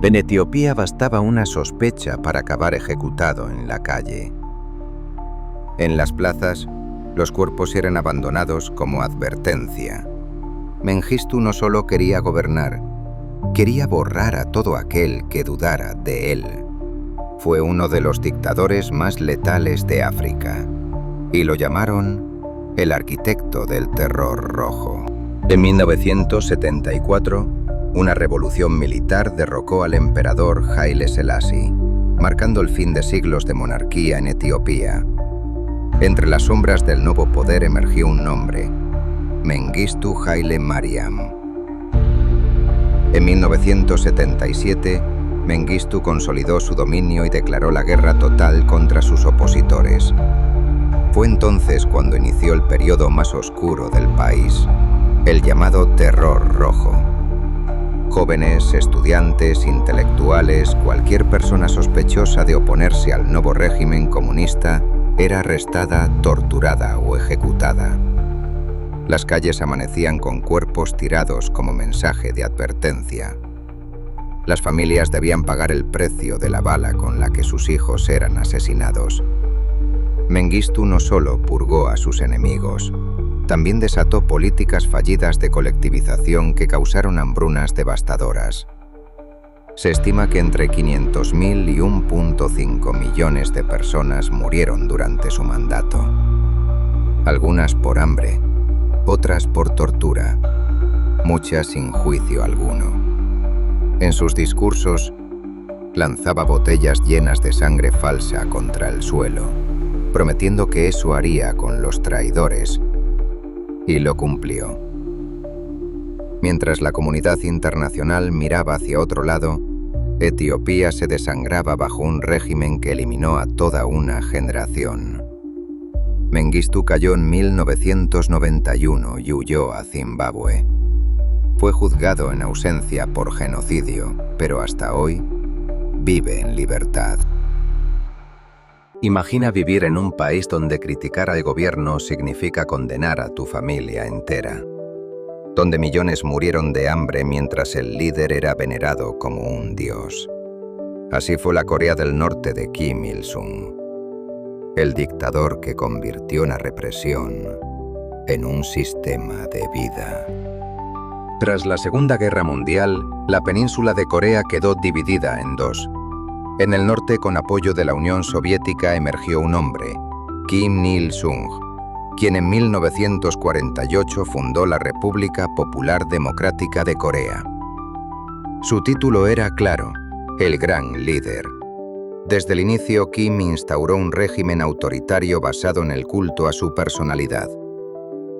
En Etiopía bastaba una sospecha para acabar ejecutado en la calle. En las plazas, los cuerpos eran abandonados como advertencia. Mengistu no solo quería gobernar, quería borrar a todo aquel que dudara de él. Fue uno de los dictadores más letales de África, y lo llamaron el arquitecto del terror rojo. En 1974, una revolución militar derrocó al emperador Haile Selassie, marcando el fin de siglos de monarquía en Etiopía. Entre las sombras del nuevo poder emergió un nombre: Mengistu Haile Mariam. En 1977, Mengistu consolidó su dominio y declaró la guerra total contra sus opositores. Fue entonces cuando inició el periodo más oscuro del país, el llamado Terror Rojo. Jóvenes, estudiantes, intelectuales, cualquier persona sospechosa de oponerse al nuevo régimen comunista era arrestada, torturada o ejecutada. Las calles amanecían con cuerpos tirados como mensaje de advertencia. Las familias debían pagar el precio de la bala con la que sus hijos eran asesinados. Mengistu no solo purgó a sus enemigos, también desató políticas fallidas de colectivización que causaron hambrunas devastadoras. Se estima que entre 500.000 y 1.5 millones de personas murieron durante su mandato. Algunas por hambre, otras por tortura, muchas sin juicio alguno. En sus discursos, lanzaba botellas llenas de sangre falsa contra el suelo, prometiendo que eso haría con los traidores, y lo cumplió. Mientras la comunidad internacional miraba hacia otro lado, Etiopía se desangraba bajo un régimen que eliminó a toda una generación. Mengistu cayó en 1991 y huyó a Zimbabue. Fue juzgado en ausencia por genocidio, pero hasta hoy vive en libertad. Imagina vivir en un país donde criticar al gobierno significa condenar a tu familia entera, donde millones murieron de hambre mientras el líder era venerado como un dios. Así fue la Corea del Norte de Kim Il-sung, el dictador que convirtió la represión en un sistema de vida. Tras la Segunda Guerra Mundial, la península de Corea quedó dividida en dos. En el norte, con apoyo de la Unión Soviética, emergió un hombre, Kim Il-sung, quien en 1948 fundó la República Popular Democrática de Corea. Su título era claro: el gran líder. Desde el inicio, Kim instauró un régimen autoritario basado en el culto a su personalidad.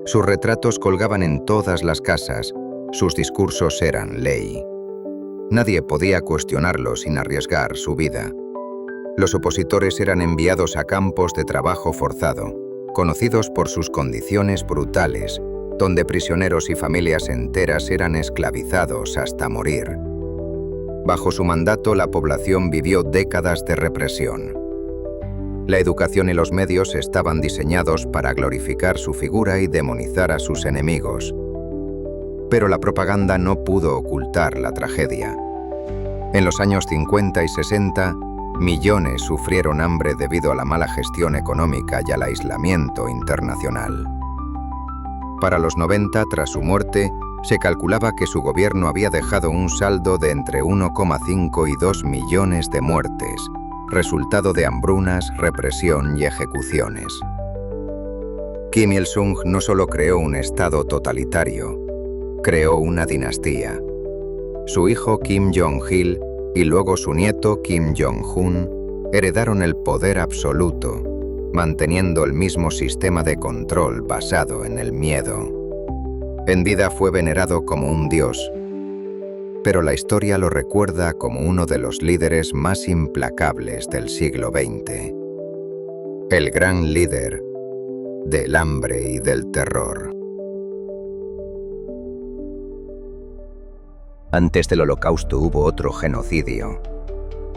Sus retratos colgaban en todas las casas, sus discursos eran ley. Nadie podía cuestionarlo sin arriesgar su vida. Los opositores eran enviados a campos de trabajo forzado, conocidos por sus condiciones brutales, donde prisioneros y familias enteras eran esclavizados hasta morir. Bajo su mandato, la población vivió décadas de represión. La educación y los medios estaban diseñados para glorificar su figura y demonizar a sus enemigos. Pero la propaganda no pudo ocultar la tragedia. En los años 50 y 60, millones sufrieron hambre debido a la mala gestión económica y al aislamiento internacional. Para los 90, tras su muerte, se calculaba que su gobierno había dejado un saldo de entre 1,5 y 2 millones de muertes, resultado de hambrunas, represión y ejecuciones. Kim Il-sung no solo creó un estado totalitario, creó una dinastía. Su hijo Kim Jong-il y luego su nieto Kim Jong-un heredaron el poder absoluto, manteniendo el mismo sistema de control basado en el miedo. En vida fue venerado como un dios, pero la historia lo recuerda como uno de los líderes más implacables del siglo XX. El gran líder del hambre y del terror. Antes del Holocausto hubo otro genocidio,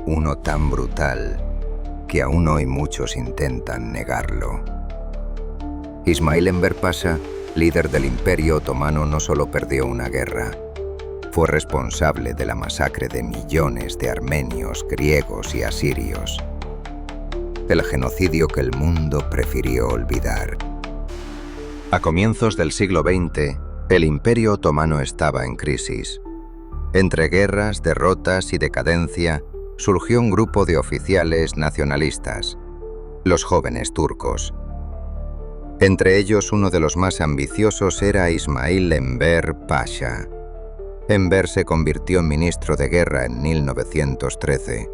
uno tan brutal que aún hoy muchos intentan negarlo. Ismail Enver Pasha, líder del Imperio Otomano, no solo perdió una guerra, fue responsable de la masacre de millones de armenios, griegos y asirios. El genocidio que el mundo prefirió olvidar. A comienzos del siglo XX, el Imperio Otomano estaba en crisis. Entre guerras, derrotas y decadencia, surgió un grupo de oficiales nacionalistas, los jóvenes turcos. Entre ellos, uno de los más ambiciosos era Ismail Enver Pasha. Enver se convirtió en ministro de guerra en 1913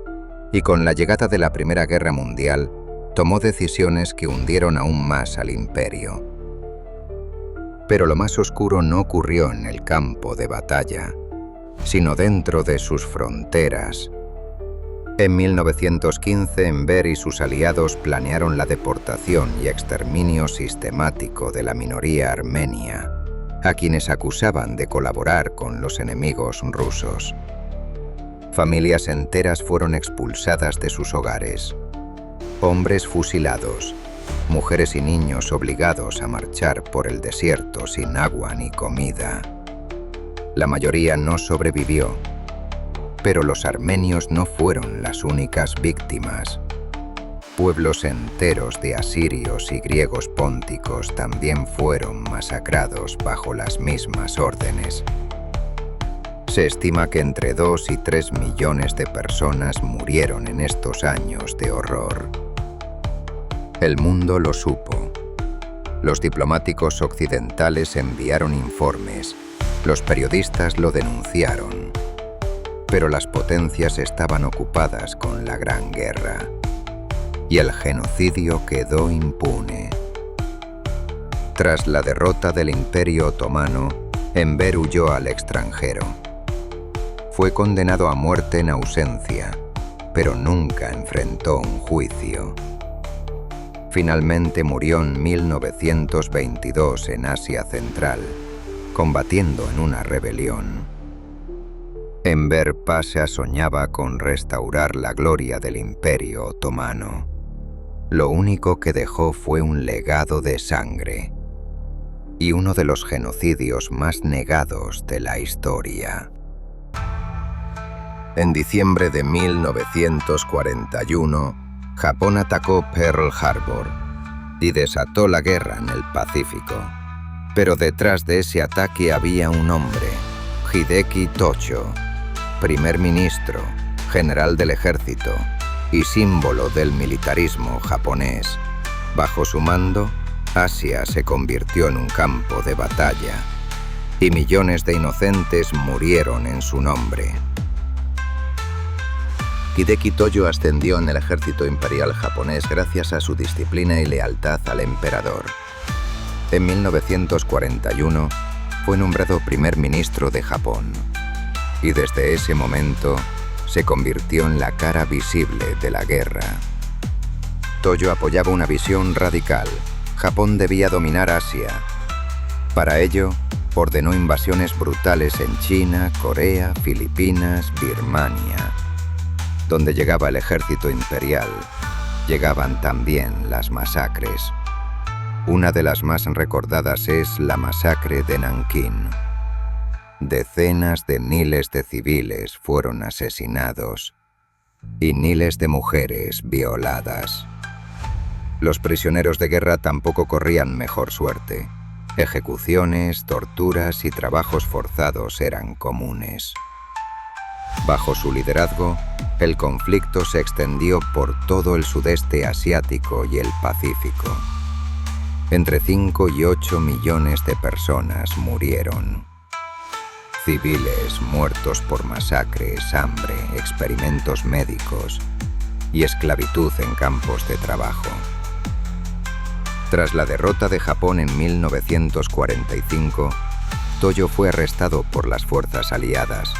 y con la llegada de la Primera Guerra Mundial tomó decisiones que hundieron aún más al imperio. Pero lo más oscuro no ocurrió en el campo de batalla, sino dentro de sus fronteras. En 1915, Enver y sus aliados planearon la deportación y exterminio sistemático de la minoría armenia, a quienes acusaban de colaborar con los enemigos rusos. Familias enteras fueron expulsadas de sus hogares, hombres fusilados, mujeres y niños obligados a marchar por el desierto sin agua ni comida. La mayoría no sobrevivió, pero los armenios no fueron las únicas víctimas. Pueblos enteros de asirios y griegos pónticos también fueron masacrados bajo las mismas órdenes. Se estima que entre 2 y 3 millones de personas murieron en estos años de horror. El mundo lo supo. Los diplomáticos occidentales enviaron informes, los periodistas lo denunciaron. Pero las potencias estaban ocupadas con la Gran Guerra. Y el genocidio quedó impune. Tras la derrota del Imperio Otomano, Enver huyó al extranjero. Fue condenado a muerte en ausencia, pero nunca enfrentó un juicio. Finalmente murió en 1922 en Asia Central, combatiendo en una rebelión. Enver Pasha soñaba con restaurar la gloria del Imperio Otomano. Lo único que dejó fue un legado de sangre y uno de los genocidios más negados de la historia. En diciembre de 1941, Japón atacó Pearl Harbor y desató la guerra en el Pacífico. Pero detrás de ese ataque había un hombre, Hideki Tojo, primer ministro, general del ejército y símbolo del militarismo japonés. Bajo su mando, Asia se convirtió en un campo de batalla y millones de inocentes murieron en su nombre. Hideki Tojo ascendió en el ejército imperial japonés gracias a su disciplina y lealtad al emperador. En 1941 fue nombrado primer ministro de Japón y desde ese momento se convirtió en la cara visible de la guerra. Tojo apoyaba una visión radical. Japón debía dominar Asia. Para ello, ordenó invasiones brutales en China, Corea, Filipinas, Birmania. Donde llegaba el ejército imperial, llegaban también las masacres. Una de las más recordadas es la masacre de Nankín. Decenas de miles de civiles fueron asesinados y miles de mujeres violadas. Los prisioneros de guerra tampoco corrían mejor suerte. Ejecuciones, torturas y trabajos forzados eran comunes. Bajo su liderazgo, el conflicto se extendió por todo el sudeste asiático y el Pacífico. Entre 5 y 8 millones de personas murieron. Civiles muertos por masacres, hambre, experimentos médicos y esclavitud en campos de trabajo. Tras la derrota de Japón en 1945, Tojo fue arrestado por las fuerzas aliadas.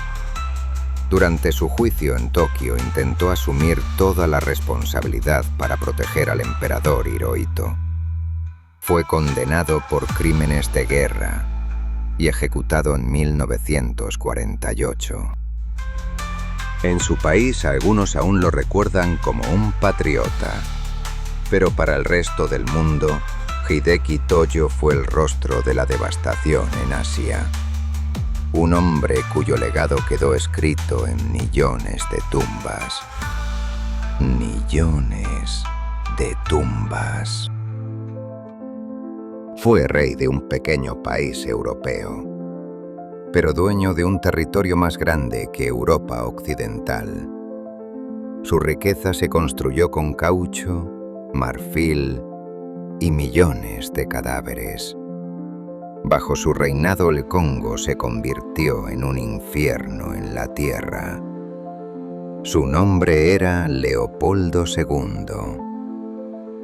Durante su juicio en Tokio intentó asumir toda la responsabilidad para proteger al emperador Hirohito. Fue condenado por crímenes de guerra y ejecutado en 1948. En su país algunos aún lo recuerdan como un patriota, pero para el resto del mundo, Hideki Tojo fue el rostro de la devastación en Asia. Un hombre cuyo legado quedó escrito en millones de tumbas. Millones de tumbas. Fue rey de un pequeño país europeo, pero dueño de un territorio más grande que Europa occidental. Su riqueza se construyó con caucho, marfil y millones de cadáveres. Bajo su reinado el Congo se convirtió en un infierno en la tierra. Su nombre era Leopoldo II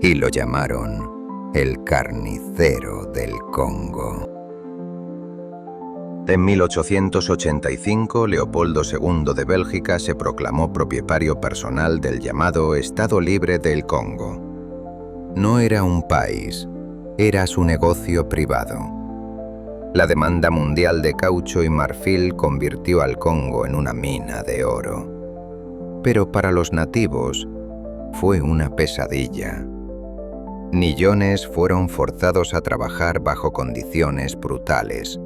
y lo llamaron el carnicero del Congo. En 1885, Leopoldo II de Bélgica se proclamó propietario personal del llamado Estado Libre del Congo. No era un país, era su negocio privado. La demanda mundial de caucho y marfil convirtió al Congo en una mina de oro. Pero para los nativos fue una pesadilla. Millones fueron forzados a trabajar bajo condiciones brutales.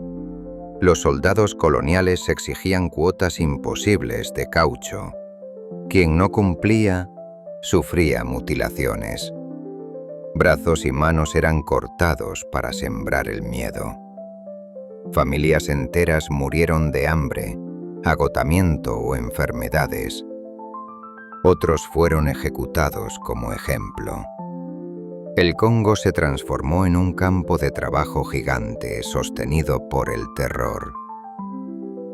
Los soldados coloniales exigían cuotas imposibles de caucho. Quien no cumplía, sufría mutilaciones. Brazos y manos eran cortados para sembrar el miedo. Familias enteras murieron de hambre, agotamiento o enfermedades. Otros fueron ejecutados como ejemplo. El Congo se transformó en un campo de trabajo gigante sostenido por el terror.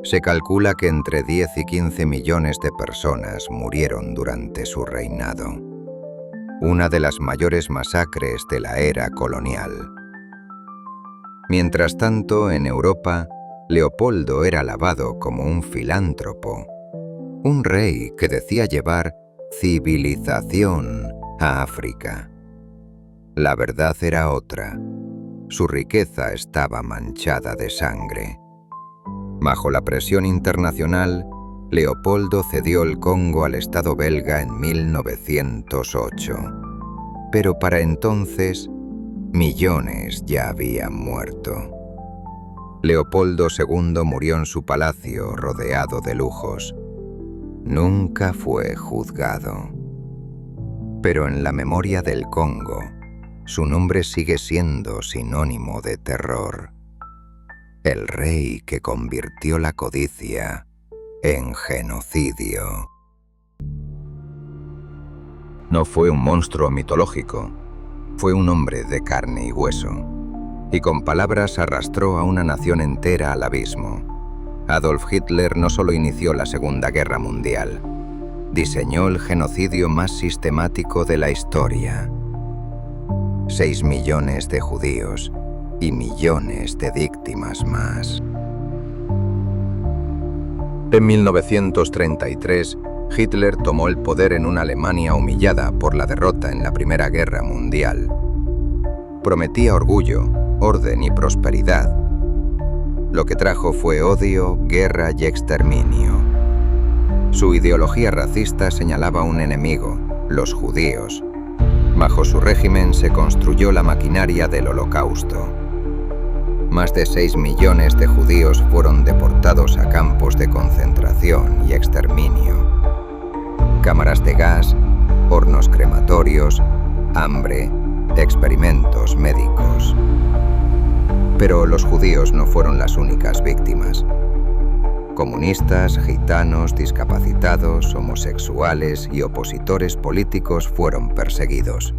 Se calcula que entre 10 y 15 millones de personas murieron durante su reinado. Una de las mayores masacres de la era colonial. Mientras tanto, en Europa, Leopoldo era alabado como un filántropo, un rey que decía llevar civilización a África. La verdad era otra. Su riqueza estaba manchada de sangre. Bajo la presión internacional, Leopoldo cedió el Congo al Estado belga en 1908. Pero para entonces, millones ya habían muerto. Leopoldo II murió en su palacio rodeado de lujos. Nunca fue juzgado. Pero en la memoria del Congo, su nombre sigue siendo sinónimo de terror. El rey que convirtió la codicia en genocidio. No fue un monstruo mitológico, fue un hombre de carne y hueso, y con palabras arrastró a una nación entera al abismo. Adolf Hitler no solo inició la Segunda Guerra Mundial, diseñó el genocidio más sistemático de la historia. 6 millones de judíos y millones de víctimas más. En 1933, Hitler tomó el poder en una Alemania humillada por la derrota en la Primera Guerra Mundial. Prometía orgullo, orden y prosperidad. Lo que trajo fue odio, guerra y exterminio. Su ideología racista señalaba un enemigo, los judíos. Bajo su régimen se construyó la maquinaria del Holocausto. Más de 6 millones de judíos fueron deportados a campos de concentración y exterminio. Cámaras de gas, hornos crematorios, hambre, experimentos médicos. Pero los judíos no fueron las únicas víctimas. Comunistas, gitanos, discapacitados, homosexuales y opositores políticos fueron perseguidos.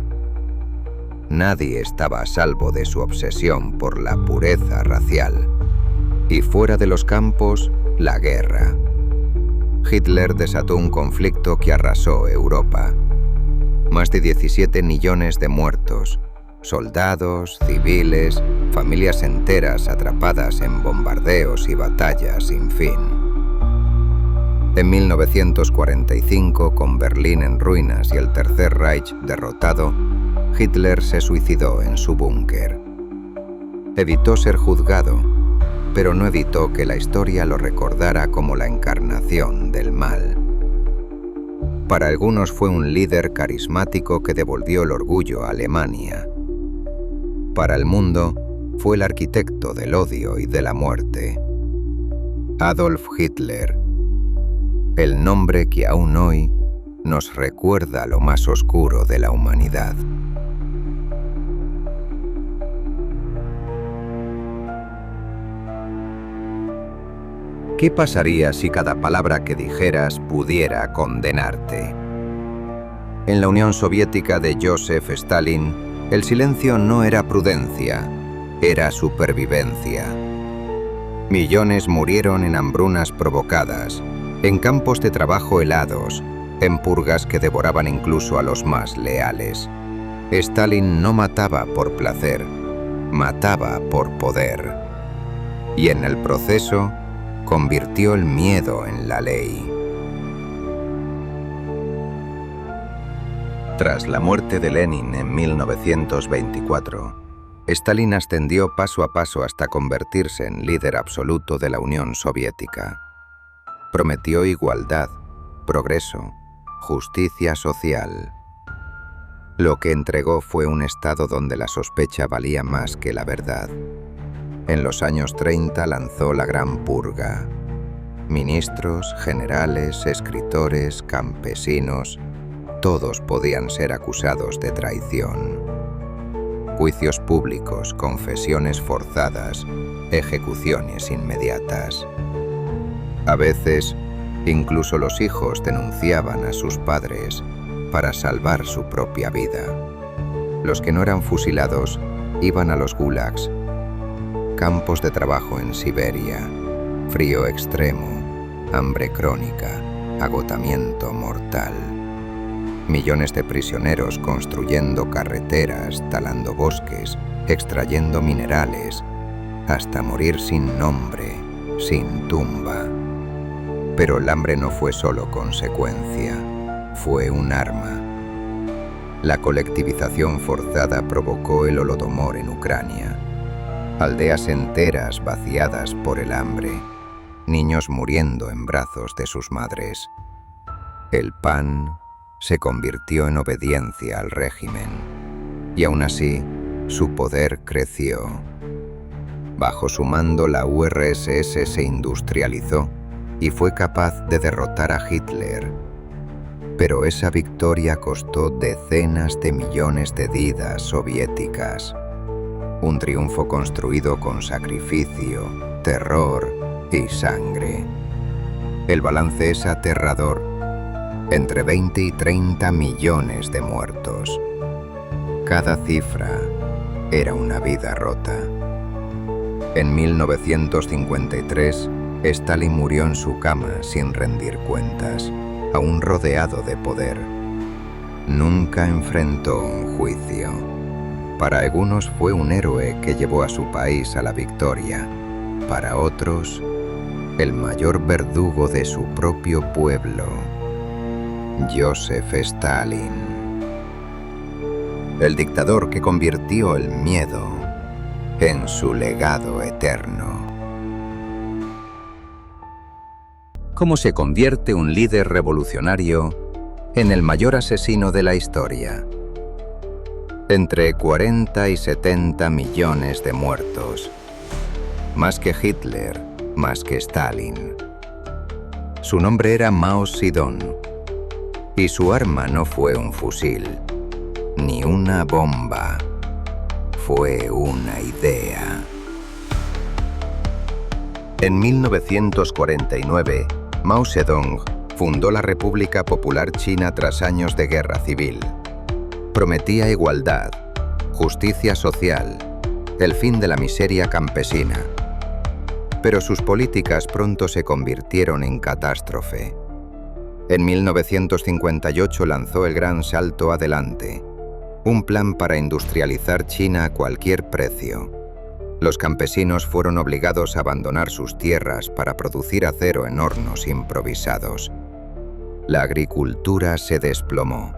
Nadie estaba a salvo de su obsesión por la pureza racial. Y fuera de los campos, la guerra. Hitler desató un conflicto que arrasó Europa. Más de 17 millones de muertos, soldados, civiles, familias enteras atrapadas en bombardeos y batallas sin fin. En 1945, con Berlín en ruinas y el Tercer Reich derrotado, Hitler se suicidó en su búnker. Evitó ser juzgado, pero no evitó que la historia lo recordara como la encarnación del mal. Para algunos fue un líder carismático que devolvió el orgullo a Alemania. Para el mundo, fue el arquitecto del odio y de la muerte. Adolf Hitler, el nombre que aún hoy nos recuerda lo más oscuro de la humanidad. ¿Qué pasaría si cada palabra que dijeras pudiera condenarte? En la Unión Soviética de Joseph Stalin, el silencio no era prudencia, era supervivencia. Millones murieron en hambrunas provocadas, en campos de trabajo helados, en purgas que devoraban incluso a los más leales. Stalin no mataba por placer, mataba por poder. Y en el proceso, convirtió el miedo en la ley. Tras la muerte de Lenin en 1924, Stalin ascendió paso a paso hasta convertirse en líder absoluto de la Unión Soviética. Prometió igualdad, progreso, justicia social. Lo que entregó fue un estado donde la sospecha valía más que la verdad. En los años 30 lanzó la Gran Purga. Ministros, generales, escritores, campesinos, todos podían ser acusados de traición. Juicios públicos, confesiones forzadas, ejecuciones inmediatas. A veces, incluso los hijos denunciaban a sus padres para salvar su propia vida. Los que no eran fusilados iban a los gulags, campos de trabajo en Siberia, frío extremo, hambre crónica, agotamiento mortal. Millones de prisioneros construyendo carreteras, talando bosques, extrayendo minerales, hasta morir sin nombre, sin tumba. Pero el hambre no fue solo consecuencia, fue un arma. La colectivización forzada provocó el Holodomor en Ucrania. Aldeas enteras vaciadas por el hambre, niños muriendo en brazos de sus madres. El pan se convirtió en obediencia al régimen, y aún así, su poder creció. Bajo su mando, la URSS se industrializó y fue capaz de derrotar a Hitler. Pero esa victoria costó decenas de millones de vidas soviéticas. Un triunfo construido con sacrificio, terror y sangre. El balance es aterrador. Entre 20 y 30 millones de muertos. Cada cifra era una vida rota. En 1953, Stalin murió en su cama sin rendir cuentas, aún rodeado de poder. Nunca enfrentó un juicio. Para algunos fue un héroe que llevó a su país a la victoria. Para otros, el mayor verdugo de su propio pueblo, Joseph Stalin. El dictador que convirtió el miedo en su legado eterno. ¿Cómo se convierte un líder revolucionario en el mayor asesino de la historia? Entre 40 y 70 millones de muertos. Más que Hitler, más que Stalin. Su nombre era Mao Zedong. Y su arma no fue un fusil, ni una bomba. Fue una idea. En 1949, Mao Zedong fundó la República Popular China tras años de guerra civil. Prometía igualdad, justicia social, el fin de la miseria campesina. Pero sus políticas pronto se convirtieron en catástrofe. En 1958 lanzó el Gran Salto Adelante, un plan para industrializar China a cualquier precio. Los campesinos fueron obligados a abandonar sus tierras para producir acero en hornos improvisados. La agricultura se desplomó.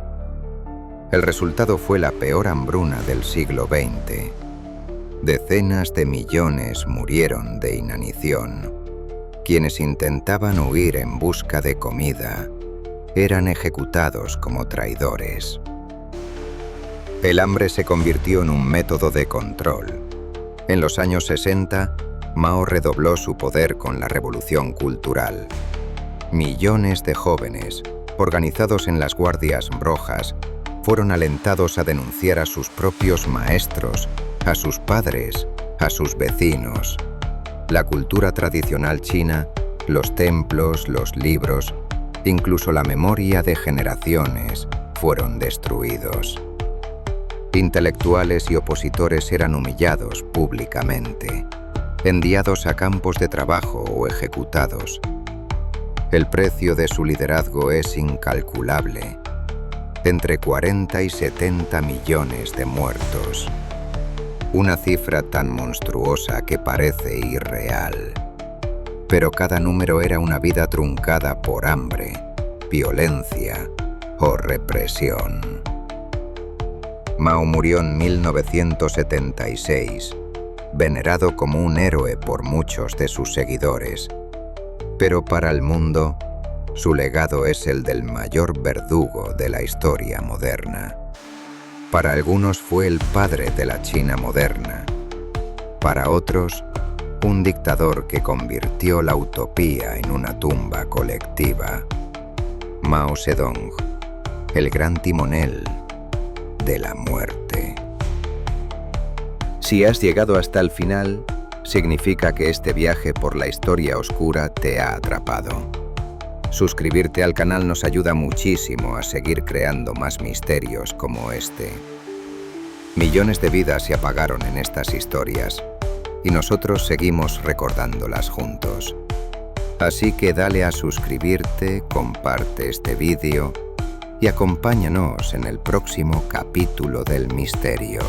El resultado fue la peor hambruna del siglo XX. Decenas de millones murieron de inanición. Quienes intentaban huir en busca de comida eran ejecutados como traidores. El hambre se convirtió en un método de control. En los años 60, Mao redobló su poder con la revolución cultural. Millones de jóvenes, organizados en las guardias rojas, fueron alentados a denunciar a sus propios maestros, a sus padres, a sus vecinos. La cultura tradicional china, los templos, los libros, incluso la memoria de generaciones, fueron destruidos. Intelectuales y opositores eran humillados públicamente, enviados a campos de trabajo o ejecutados. El precio de su liderazgo es incalculable. Entre 40 y 70 millones de muertos. Una cifra tan monstruosa que parece irreal. Pero cada número era una vida truncada por hambre, violencia o represión. Mao murió en 1976, venerado como un héroe por muchos de sus seguidores. Pero para el mundo, su legado es el del mayor verdugo de la historia moderna. Para algunos fue el padre de la China moderna. Para otros, un dictador que convirtió la utopía en una tumba colectiva. Mao Zedong, el gran timonel de la muerte. Si has llegado hasta el final, significa que este viaje por la historia oscura te ha atrapado. Suscribirte al canal nos ayuda muchísimo a seguir creando más misterios como este. Millones de vidas se apagaron en estas historias y nosotros seguimos recordándolas juntos. Así que dale a suscribirte, comparte este vídeo y acompáñanos en el próximo capítulo del misterio.